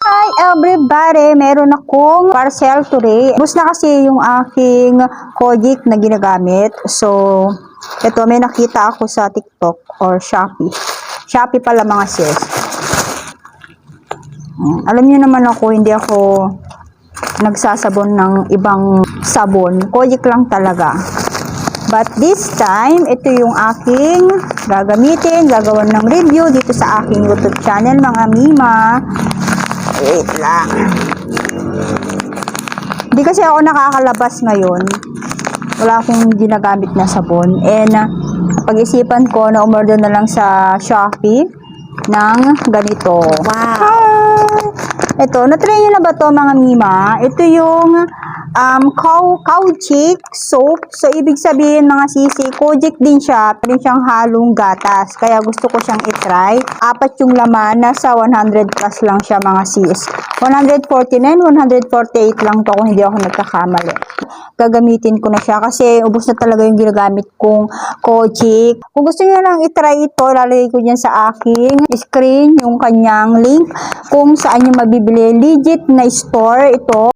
Hi everybody! Meron akong parcel today. Bus na kasi yung aking Kojic na ginagamit. So, ito may nakita ako sa TikTok or Shopee. Shopee pala mga sis. Alam niyo naman ako, hindi ako nagsasabon ng ibang sabon. Kojic lang talaga. But this time, ito yung aking gagamitin, gagawan ng review dito sa aking YouTube channel, mga Mima. Wait lang. Hindi kasi ako nakakalabas ngayon. Wala akong ginagamit na sabon. And pag-isipan ko na umorder na lang sa Shopee ng ganito. Wow! Ito, na-try nyo na ba to mga Mima? Ito yung Kojic soap. So, ibig sabihin mga sisi, Kojic din siya. Pero siyang halong gatas. Kaya gusto ko siyang itry. 4 yung laman. Nasa 100 plus lang siya mga sis. 149, 148 lang to kung hindi ako nagkakamali. Gagamitin ko na siya kasi ubos na talaga yung ginagamit kong Kojic. Kung gusto niyo lang itry ito, lalagay ko dyan sa aking screen yung kanyang link kung saan nyo mabibili. Legit na store ito.